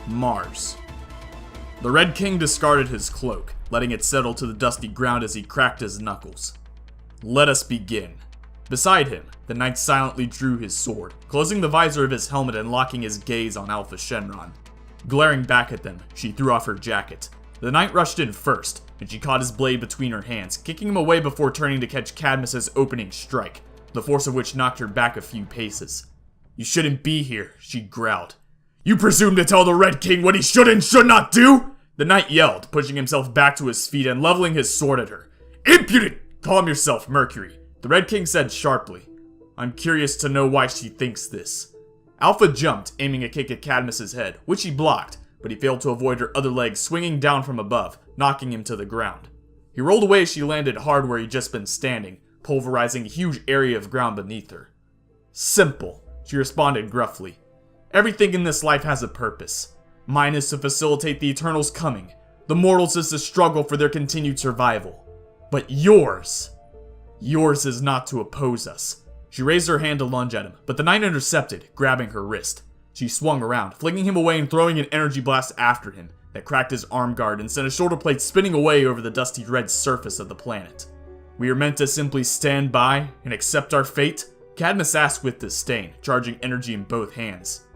Mars. The Red King discarded his cloak, letting it settle to the dusty ground as he cracked his knuckles. Let us begin. Beside him, the knight silently drew his sword, closing the visor of his helmet and locking his gaze on Alpha Shenron. Glaring back at them, she threw off her jacket. The knight rushed in first, and she caught his blade between her hands, kicking him away before turning to catch Cadmus's opening strike, the force of which knocked her back a few paces. You shouldn't be here, she growled. You presume to tell the Red King what he should and should not do? The knight yelled, pushing himself back to his feet and leveling his sword at her. Impudent! Calm yourself, Mercury, the Red King said sharply. I'm curious to know why she thinks this. Alpha jumped, aiming a kick at Cadmus's head, which he blocked, but he failed to avoid her other leg swinging down from above, knocking him to the ground. He rolled away as she landed hard where he'd just been standing, pulverizing a huge area of ground beneath her. Simple, she responded gruffly. Everything in this life has a purpose. Mine is to facilitate the Eternals' coming. The mortals is to struggle for their continued survival. But yours is not to oppose us. She raised her hand to lunge at him, but the knight intercepted, grabbing her wrist. She swung around, flinging him away and throwing an energy blast after him that cracked his arm guard and sent his shoulder blade spinning away over the dusty red surface of the planet. We are meant to simply stand by and accept our fate? Cadmus asked with disdain, charging energy in both hands.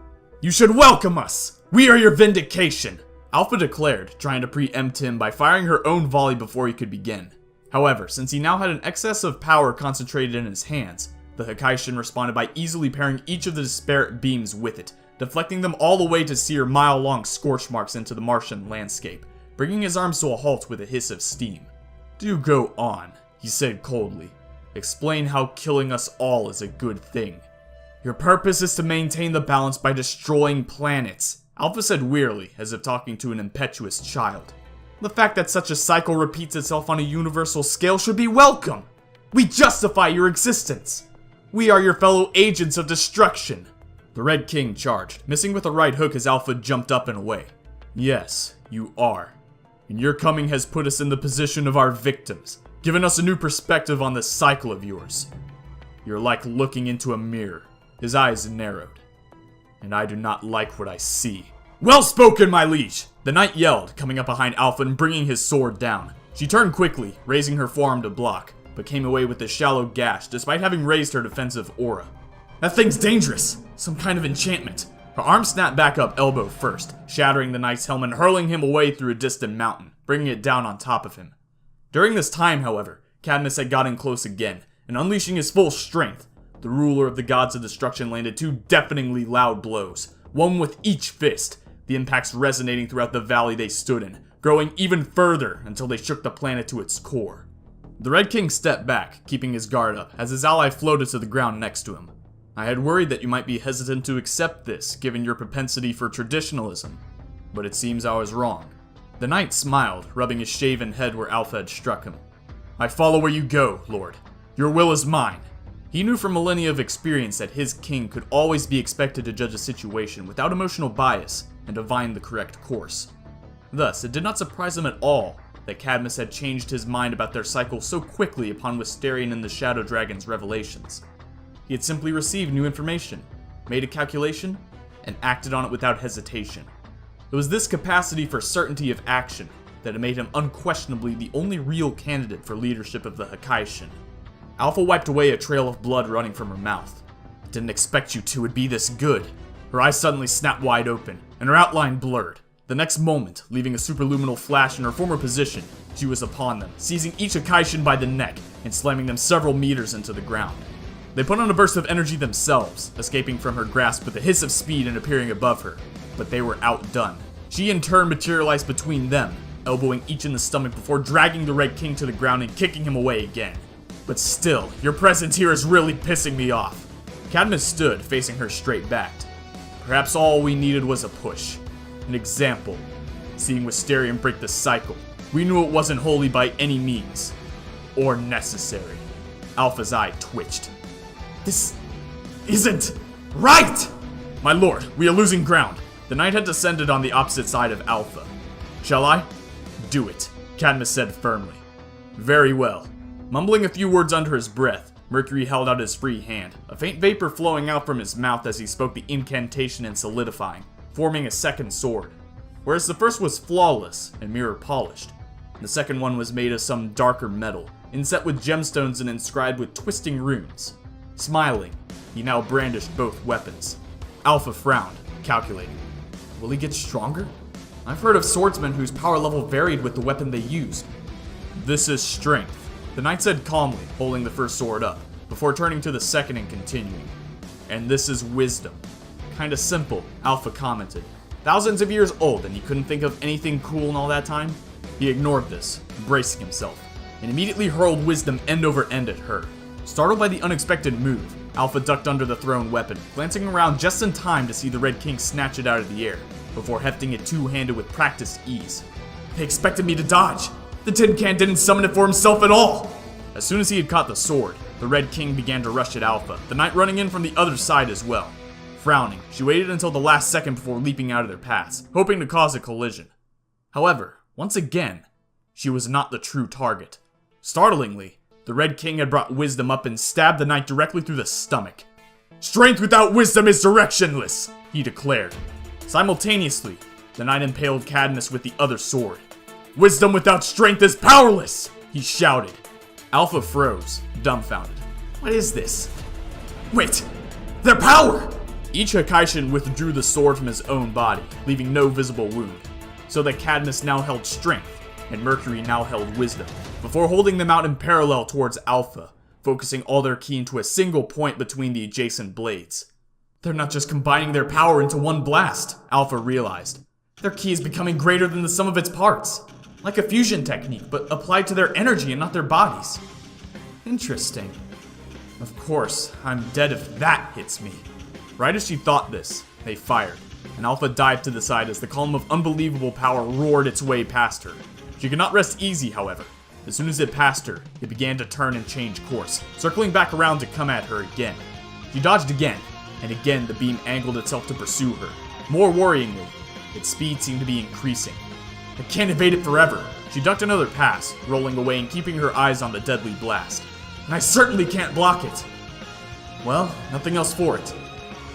You should welcome us! We are your vindication! Alpha declared, trying to preempt him by firing her own volley before he could begin. However, since he now had an excess of power concentrated in his hands, the Hakaishin responded by easily pairing each of the disparate beams with it, deflecting them all the way to sear mile-long scorch marks into the Martian landscape, bringing his arms to a halt with a hiss of steam. Do go on, he said coldly. Explain how killing us all is a good thing. Your purpose is to maintain the balance by destroying planets, Alpha said wearily, as if talking to an impetuous child. The fact that such a cycle repeats itself on a universal scale should be welcome. We justify your existence. We are your fellow agents of destruction. The Red King charged, missing with a right hook as Alpha jumped up and away. Yes, you are. And your coming has put us in the position of our victims, given us a new perspective on this cycle of yours. You're like looking into a mirror. His eyes narrowed. And I do not like what I see. Well spoken, my liege! The knight yelled, coming up behind Alpha and bringing his sword down. She turned quickly, raising her forearm to block, but came away with a shallow gash despite having raised her defensive aura. That thing's dangerous! Some kind of enchantment. Her arm snapped back up elbow first, shattering the knight's helmet and hurling him away through a distant mountain, bringing it down on top of him. During this time, however, Cadmus had gotten close again, and unleashing his full strength, the ruler of the gods of destruction landed two deafeningly loud blows, one with each fist, the impacts resonating throughout the valley they stood in, growing even further until they shook the planet to its core. The Red King stepped back, keeping his guard up, as his ally floated to the ground next to him. I had worried that you might be hesitant to accept this, given your propensity for traditionalism, but it seems I was wrong. The knight smiled, rubbing his shaven head where Alpha had struck him. I follow where you go, Lord. Your will is mine. He knew from millennia of experience that his king could always be expected to judge a situation without emotional bias and divine the correct course. Thus, it did not surprise him at all that Cadmus had changed his mind about their cycle so quickly upon Wisterian and the Shadow Dragon's revelations. He had simply received new information, made a calculation, and acted on it without hesitation. It was this capacity for certainty of action that had made him unquestionably the only real candidate for leadership of the Hakaishin. Alpha wiped away a trail of blood running from her mouth. I didn't expect you two would be this good. Her eyes suddenly snapped wide open, and her outline blurred. The next moment, leaving a superluminal flash in her former position, she was upon them, seizing each Hakaishin by the neck and slamming them several meters into the ground. They put on a burst of energy themselves, escaping from her grasp with a hiss of speed and appearing above her, but they were outdone. She in turn materialized between them, elbowing each in the stomach before dragging the Red King to the ground and kicking him away again. But still, your presence here is really pissing me off. Cadmus stood, facing her straight-backed. Perhaps all we needed was a push. An example. Seeing Wisterian break the cycle. We knew it wasn't holy by any means. Or necessary. Alpha's eye twitched. This isn't right! My lord, we are losing ground. The knight had descended on the opposite side of Alpha. Shall I? Do it, Cadmus said firmly. Very well. Mumbling a few words under his breath, Mercury held out his free hand, a faint vapor flowing out from his mouth as he spoke the incantation and solidifying, forming a second sword. Whereas the first was flawless and mirror polished, the second one was made of some darker metal, inset with gemstones and inscribed with twisting runes. Smiling, he now brandished both weapons. Alpha frowned, calculating. Will he get stronger? I've heard of swordsmen whose power level varied with the weapon they used. This is strength, the knight said calmly, holding the first sword up, before turning to the second and continuing. And this is wisdom. Kinda simple, Alpha commented. Thousands of years old and he couldn't think of anything cool in all that time? He ignored this, bracing himself, and immediately hurled wisdom end over end at her. Startled by the unexpected move, Alpha ducked under the thrown weapon, glancing around just in time to see the Red King snatch it out of the air, before hefting it two-handed with practiced ease. They expected me to dodge. The Tin Can didn't summon it for himself at all! As soon as he had caught the sword, the Red King began to rush at Alpha, the knight running in from the other side as well. Frowning, she waited until the last second before leaping out of their paths, hoping to cause a collision. However, once again, she was not the true target. Startlingly, the Red King had brought Wisdom up and stabbed the knight directly through the stomach. "Strength without wisdom is directionless," he declared. Simultaneously, the knight impaled Cadmus with the other sword. "Wisdom without strength is powerless," he shouted. Alpha froze, dumbfounded. What is this? Wait, their power! Each Hakaishin withdrew the sword from his own body, leaving no visible wound, so that Cadmus now held strength, and Mercury now held wisdom, before holding them out in parallel towards Alpha, focusing all their ki into a single point between the adjacent blades. They're not just combining their power into one blast, Alpha realized. Their ki is becoming greater than the sum of its parts, like a fusion technique, but applied to their energy and not their bodies. Interesting. Of course, I'm dead if that hits me. Right as she thought this, they fired, and Alpha dived to the side as the column of unbelievable power roared its way past her. She could not rest easy, however. As soon as it passed her, it began to turn and change course, circling back around to come at her again. She dodged again, and again the beam angled itself to pursue her. More worryingly, its speed seemed to be increasing. I can't evade it forever. She ducked another pass, rolling away and keeping her eyes on the deadly blast. And I certainly can't block it. Well, nothing else for it.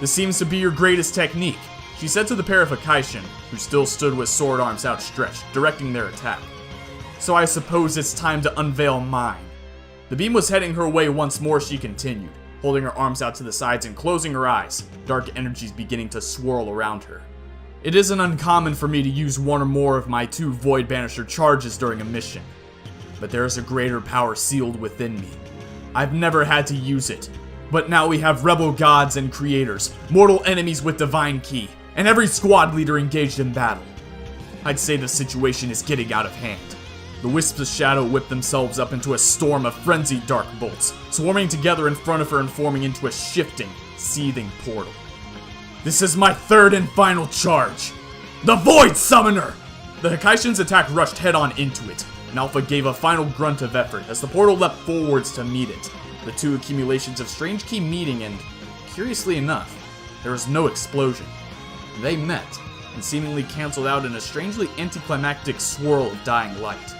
This seems to be your greatest technique, she said to the pair of Hakaishin, who still stood with sword arms outstretched, directing their attack. So I suppose it's time to unveil mine. The beam was heading her way once more. She continued, holding her arms out to the sides and closing her eyes, dark energies beginning to swirl around her. It isn't uncommon for me to use one or more of my 2 Void Banisher charges during a mission, but there is a greater power sealed within me. I've never had to use it, but now we have rebel gods and creators, mortal enemies with divine ki, and every squad leader engaged in battle. I'd say the situation is getting out of hand. The wisps of shadow whip themselves up into a storm of frenzied dark bolts, swarming together in front of her and forming into a shifting, seething portal. This is my 3rd and final charge! The Void Summoner! The Hakaishin's attack rushed head-on into it, and Alpha gave a final grunt of effort as the portal leapt forwards to meet it, the 2 accumulations of strange ki meeting, and, curiously enough, there was no explosion. They met, and seemingly cancelled out in a strangely anticlimactic swirl of dying light.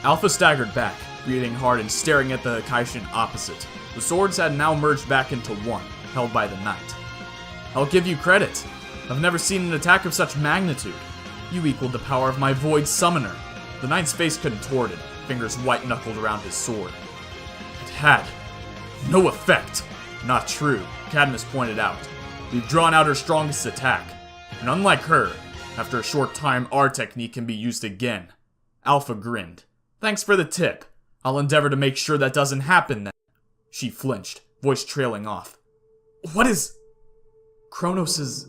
Alpha staggered back, breathing hard and staring at the Hakaishin opposite. The swords had now merged back into one, held by the knight. I'll give you credit. I've never seen an attack of such magnitude. You equaled the power of my Void Summoner. The knight's face contorted, fingers white-knuckled around his sword. It had no effect. Not true, Cadmus pointed out. We've drawn out her strongest attack. And unlike her, after a short time our technique can be used again. Alpha grinned. Thanks for the tip. I'll endeavor to make sure that doesn't happen then. She flinched, voice trailing off. What is... Kronos is...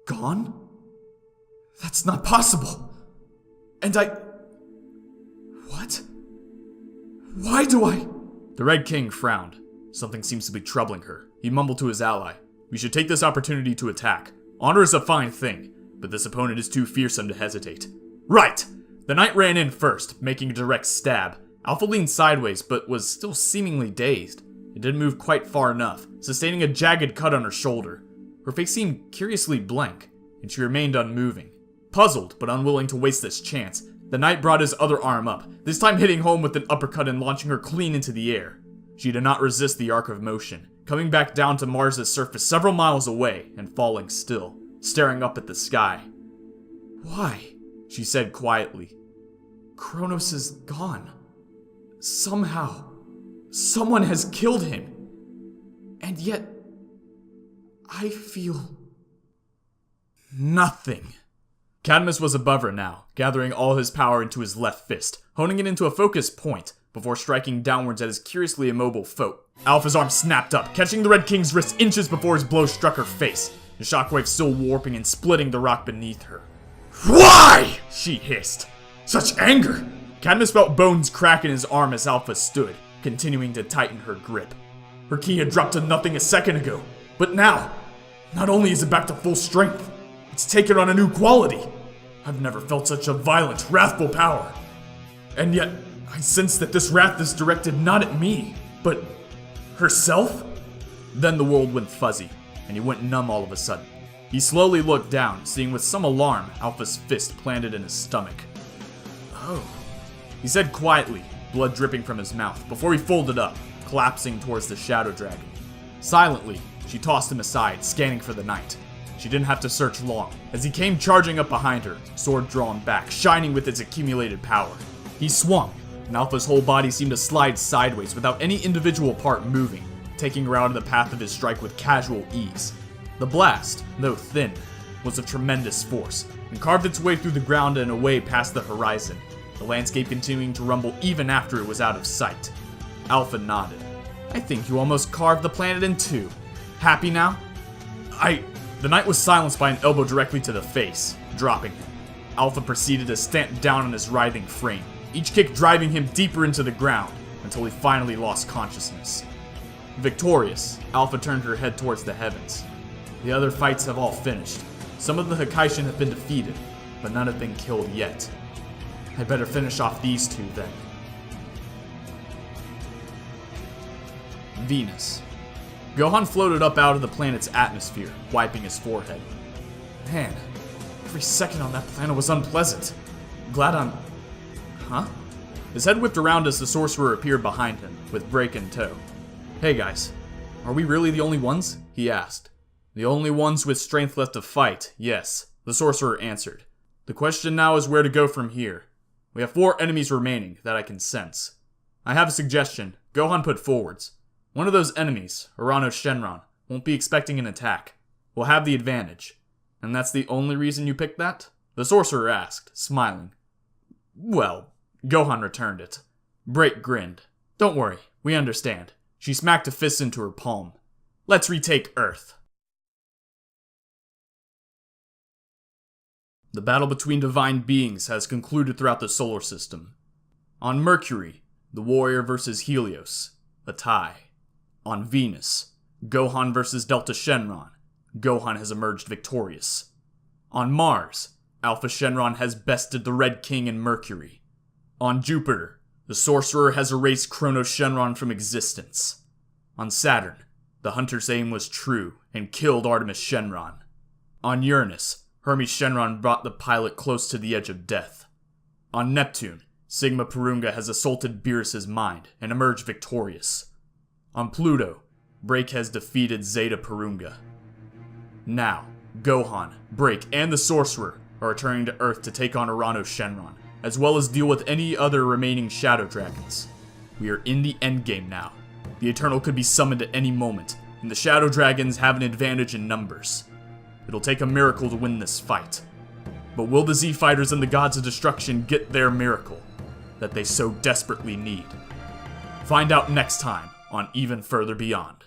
gone? That's not possible. And I... What? Why do I... The Red King frowned. Something seems to be troubling her. He mumbled to his ally. We should take this opportunity to attack. Honor is a fine thing, but this opponent is too fearsome to hesitate. Right! The knight ran in first, making a direct stab. Alpha leaned sideways, but was still seemingly dazed. It didn't move quite far enough, sustaining a jagged cut on her shoulder. Her face seemed curiously blank, and she remained unmoving. Puzzled, but unwilling to waste this chance, the knight brought his other arm up, this time hitting home with an uppercut and launching her clean into the air. She did not resist the arc of motion, coming back down to Mars' surface several miles away and falling still, staring up at the sky. Why? She said quietly. Kronos is gone. Somehow, someone has killed him. And yet, I feel... nothing. Cadmus was above her now, gathering all his power into his left fist, honing it into a focus point, before striking downwards at his curiously immobile foe. Alpha's arm snapped up, catching the Red King's wrist inches before his blow struck her face, the shockwave still warping and splitting the rock beneath her. Why? She hissed. Such anger! Cadmus felt bones crack in his arm as Alpha stood, continuing to tighten her grip. Her ki had dropped to nothing a second ago, but now, not only is it back to full strength, it's taken on a new quality. I've never felt such a violent, wrathful power. And yet, I sense that this wrath is directed not at me, but herself? Then the world went fuzzy. and he went numb all of a sudden. He slowly looked down, seeing with some alarm Alpha's fist planted in his stomach. "Oh," he said quietly, blood dripping from his mouth, before he folded up, collapsing towards the Shadow Dragon. Silently, she tossed him aside, scanning for the knight. She didn't have to search long, as he came charging up behind her, sword drawn back, shining with its accumulated power. He swung, and Alpha's whole body seemed to slide sideways without any individual part moving, taking her out of the path of his strike with casual ease. The blast, though thin, was of tremendous force, and carved its way through the ground and away past the horizon, the landscape continuing to rumble even after it was out of sight. Alpha nodded. "I think you almost carved the planet in two. Happy now?" The knight was silenced by an elbow directly to the face, dropping him. Alpha proceeded to stamp down on his writhing frame, each kick driving him deeper into the ground, until he finally lost consciousness. Victorious, Alpha turned her head towards the heavens. The other fights have all finished. Some of the Hakaishin have been defeated, but none have been killed yet. I'd better finish off these two then. Venus. Gohan floated up out of the planet's atmosphere, wiping his forehead. "Man, every second on that planet was unpleasant. Glad I'm... Huh?" His head whipped around as the sorcerer appeared behind him, with Break in tow. "Hey guys, are we really the only ones?" he asked. "The only ones with strength left to fight, yes," the sorcerer answered. "The question now is where to go from here. We have 4 enemies remaining that I can sense. I have a suggestion," Gohan put forwards. "One of those enemies, Urano Shenron, won't be expecting an attack. We'll have the advantage. And that's the only reason you picked that?" the sorcerer asked, smiling. "Well," Gohan returned it. Break grinned. "Don't worry, we understand." She smacked a fist into her palm. "Let's retake Earth." The battle between divine beings has concluded throughout the solar system. On Mercury, the warrior versus Helios, a tie. On Venus, Gohan versus Delta Shenron, Gohan has emerged victorious. On Mars, Alpha Shenron has bested the Red King and Mercury. On Jupiter, the sorcerer has erased Chronos Shenron from existence. On Saturn, the hunter's aim was true and killed Artemis Shenron. On Uranus, Hermes Shenron brought the pilot close to the edge of death. On Neptune, Sigma Purunga has assaulted Beerus' mind and emerged victorious. On Pluto, Break has defeated Zeta Purunga. Now, Gohan, Break, and the Sorcerer are returning to Earth to take on Urano Shenron, as well as deal with any other remaining Shadow Dragons. We are in the endgame now. The Eternal could be summoned at any moment, and the Shadow Dragons have an advantage in numbers. It'll take a miracle to win this fight. But will the Z-Fighters and the Gods of Destruction get their miracle that they so desperately need? Find out next time on Even Further Beyond.